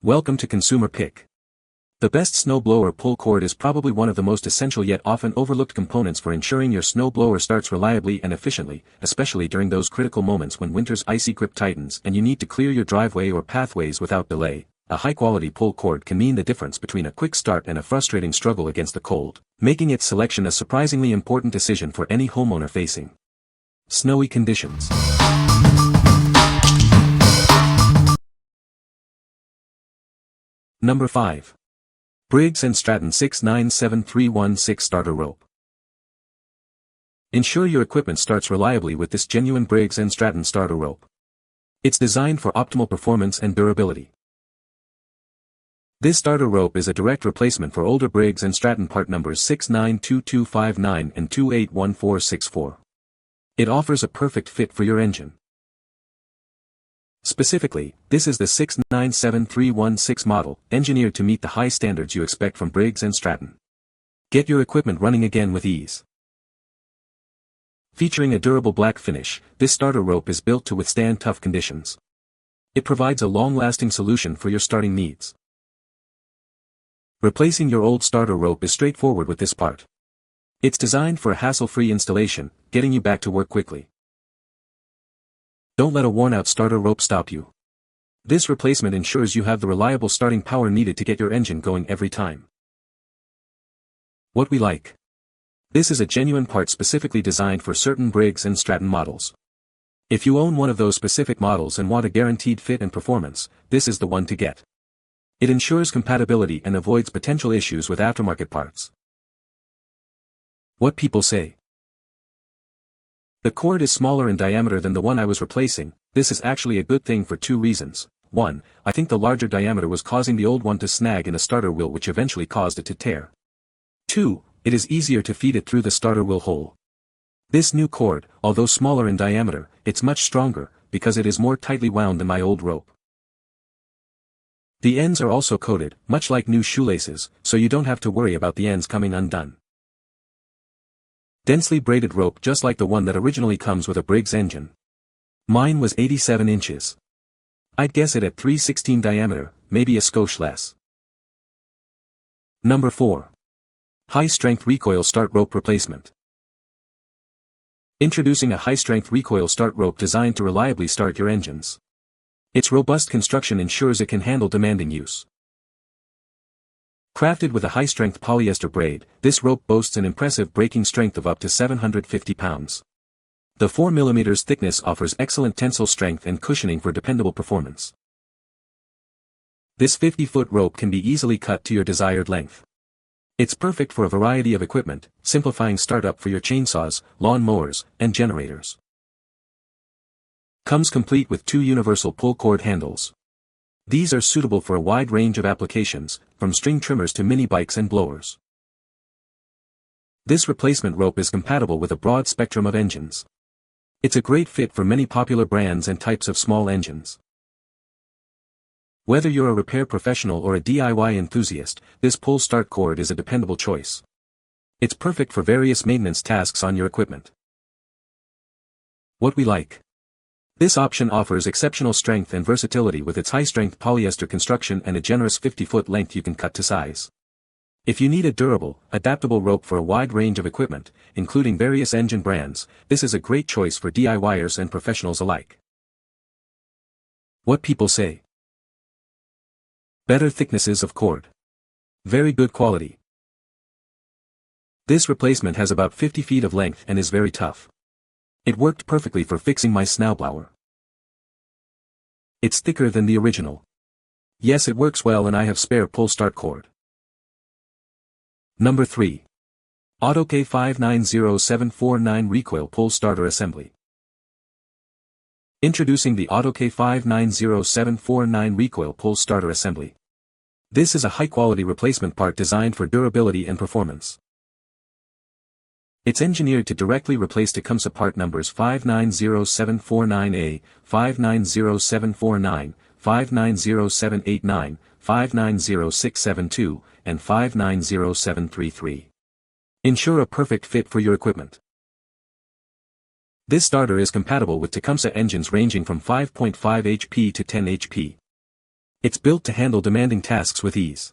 Welcome to Consumer Pick. The best snowblower pull cord is probably one of the most essential yet often overlooked components for ensuring your snowblower starts reliably and efficiently, especially during those critical moments when winter's icy grip tightens and you need to clear your driveway or pathways without delay. A high-quality pull cord can mean the difference between a quick start and a frustrating struggle against the cold, making its selection a surprisingly important decision for any homeowner facing snowy conditions. Number 5. Briggs & Stratton 697316 Starter Rope. Ensure your equipment starts reliably with this genuine Briggs & Stratton starter rope. It's designed for optimal performance and durability. This starter rope is a direct replacement for older Briggs & Stratton part numbers 692259 and 281464. It offers a perfect fit for your engine. Specifically, this is the 697316 model, engineered to meet the high standards you expect from Briggs & Stratton. Get your equipment running again with ease. Featuring a durable black finish, this starter rope is built to withstand tough conditions. It provides a long-lasting solution for your starting needs. Replacing your old starter rope is straightforward with this part. It's designed for a hassle-free installation, getting you back to work quickly. Don't let a worn-out starter rope stop you. This replacement ensures you have the reliable starting power needed to get your engine going every time. What we like. This is a genuine part specifically designed for certain Briggs & Stratton models. If you own one of those specific models and want a guaranteed fit and performance, this is the one to get. It ensures compatibility and avoids potential issues with aftermarket parts. What people say. The cord is smaller in diameter than the one I was replacing. This is actually a good thing for two reasons. 1, I think the larger diameter was causing the old one to snag in a starter wheel, which eventually caused it to tear. 2, it is easier to feed it through the starter wheel hole. This new cord, although smaller in diameter, it's much stronger, because it is more tightly wound than my old rope. The ends are also coated, much like new shoelaces, so you don't have to worry about the ends coming undone. Densely braided rope just like the one that originally comes with a Briggs engine. Mine was 87 inches. I'd guess it at 3/16 diameter, maybe a skosh less. Number 4. High-strength recoil start rope replacement. Introducing a high-strength recoil start rope designed to reliably start your engines. Its robust construction ensures it can handle demanding use. Crafted with a high-strength polyester braid, this rope boasts an impressive braking strength of up to 750 pounds. The 4 mm thickness offers excellent tensile strength and cushioning for dependable performance. This 50-foot rope can be easily cut to your desired length. It's perfect for a variety of equipment, simplifying startup for your chainsaws, lawn mowers, and generators. Comes complete with 2 universal pull cord handles. These are suitable for a wide range of applications, from string trimmers to mini bikes and blowers. This replacement rope is compatible with a broad spectrum of engines. It's a great fit for many popular brands and types of small engines. Whether you're a repair professional or a DIY enthusiast, this pull start cord is a dependable choice. It's perfect for various maintenance tasks on your equipment. What we like. This option offers exceptional strength and versatility with its high-strength polyester construction and a generous 50-foot length you can cut to size. If you need a durable, adaptable rope for a wide range of equipment, including various engine brands, this is a great choice for DIYers and professionals alike. What people say. Better thicknesses of cord. Very good quality. This replacement has about 50 feet of length and is very tough. It worked perfectly for fixing my snowblower. It's thicker than the original. Yes, it works well and I have spare pull start cord. Number 3. AUTOKAY 590749 Recoil Pull Starter Assembly. Introducing the AUTOKAY 590749 Recoil Pull Starter Assembly. This is a high-quality replacement part designed for durability and performance. It's engineered to directly replace Tecumseh part numbers 590749A, 590749, 590789, 590672, and 590733. Ensure a perfect fit for your equipment. This starter is compatible with Tecumseh engines ranging from 5.5 HP to 10 HP. It's built to handle demanding tasks with ease.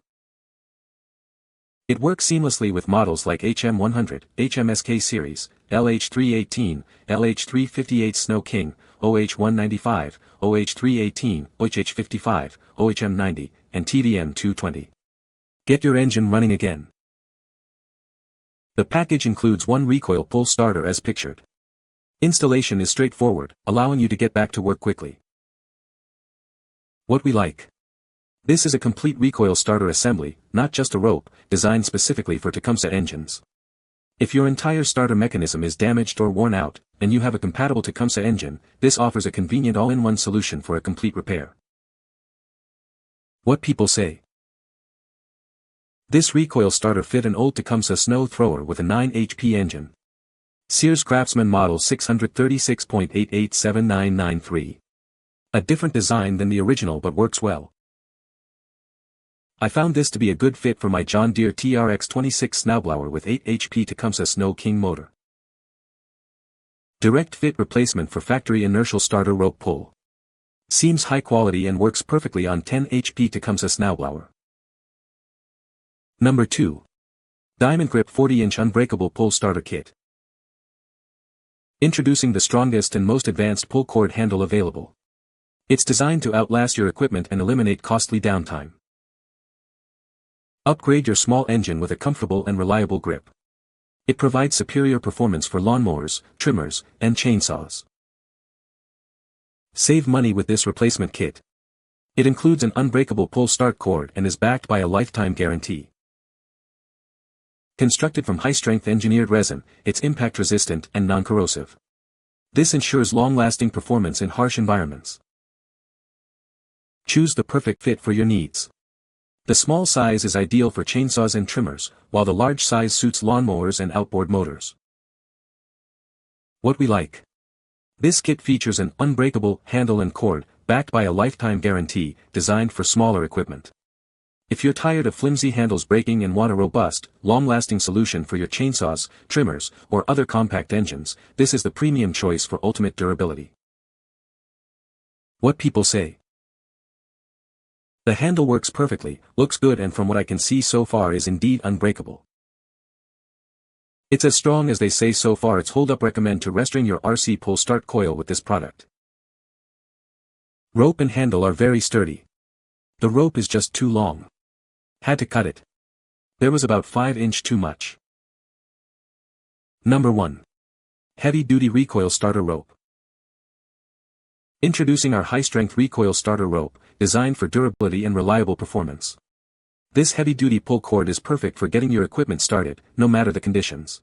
It works seamlessly with models like HM100, HMSK series, LH318, LH358 Snow King, OH195, OH318, OH55, OHM90, and TDM220. Get your engine running again. The package includes one recoil pull starter as pictured. Installation is straightforward, allowing you to get back to work quickly. What we like. This is a complete recoil starter assembly, not just a rope, designed specifically for Tecumseh engines. If your entire starter mechanism is damaged or worn out, and you have a compatible Tecumseh engine, this offers a convenient all-in-one solution for a complete repair. What people say. This recoil starter fit an old Tecumseh snow thrower with a 9 HP engine. Sears Craftsman model 636.887993. A different design than the original but works well. I found this to be a good fit for my John Deere TRX26 snowblower with 8 HP Tecumseh Snow King motor. Direct fit replacement for factory inertial starter rope pull. Seems high quality and works perfectly on 10 HP Tecumseh snowblower. Number 2. DIAMONDGRIP 40-inch Unbreakable Pull Starter Kit. Introducing the strongest and most advanced pull cord handle available. It's designed to outlast your equipment and eliminate costly downtime. Upgrade your small engine with a comfortable and reliable grip. It provides superior performance for lawnmowers, trimmers, and chainsaws. Save money with this replacement kit. It includes an unbreakable pull start cord and is backed by a lifetime guarantee. Constructed from high-strength engineered resin, it's impact-resistant and non-corrosive. This ensures long-lasting performance in harsh environments. Choose the perfect fit for your needs. The small size is ideal for chainsaws and trimmers, while the large size suits lawnmowers and outboard motors. What we like. This kit features an unbreakable handle and cord, backed by a lifetime guarantee, designed for smaller equipment. If you're tired of flimsy handles breaking and want a robust, long-lasting solution for your chainsaws, trimmers, or other compact engines, this is the premium choice for ultimate durability. What people say. The handle works perfectly, looks good, and from what I can see so far is indeed unbreakable. It's as strong as they say so far. It's hold up. Recommend to restoring your RC pull start coil with this product. Rope and handle are very sturdy. The rope is just too long. Had to cut it. There was about 5" too much. Number 1. Heavy Duty Recoil Starter Rope. Introducing our high-strength recoil starter rope, designed for durability and reliable performance. This heavy-duty pull cord is perfect for getting your equipment started, no matter the conditions.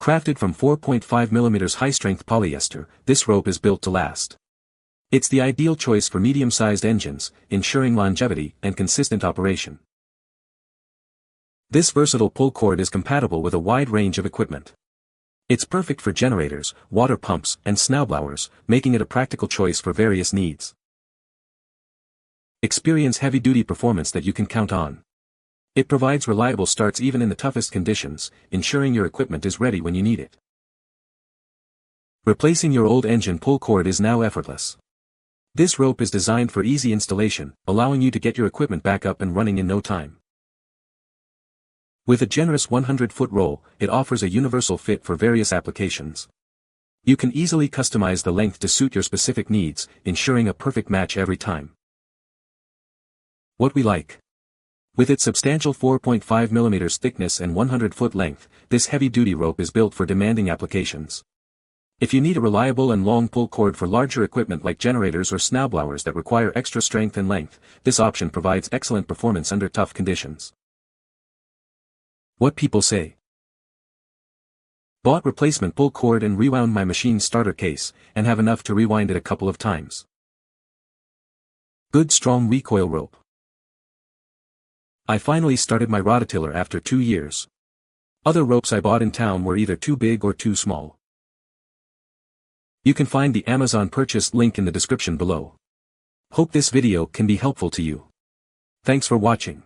Crafted from 4.5mm high-strength polyester, this rope is built to last. It's the ideal choice for medium-sized engines, ensuring longevity and consistent operation. This versatile pull cord is compatible with a wide range of equipment. It's perfect for generators, water pumps, and snowblowers, making it a practical choice for various needs. Experience heavy-duty performance that you can count on. It provides reliable starts even in the toughest conditions, ensuring your equipment is ready when you need it. Replacing your old engine pull cord is now effortless. This rope is designed for easy installation, allowing you to get your equipment back up and running in no time. With a generous 100-foot roll, it offers a universal fit for various applications. You can easily customize the length to suit your specific needs, ensuring a perfect match every time. What we like. With its substantial 4.5mm thickness and 100-foot length, this heavy-duty rope is built for demanding applications. If you need a reliable and long pull cord for larger equipment like generators or snowblowers that require extra strength and length, this option provides excellent performance under tough conditions. What people say. Bought replacement pull cord and rewound my machine starter case, and have enough to rewind it a couple of times. Good strong recoil rope. I finally started my rototiller after 2 years. Other ropes I bought in town were either too big or too small. You can find the Amazon purchase link in the description below. Hope this video can be helpful to you. Thanks for watching.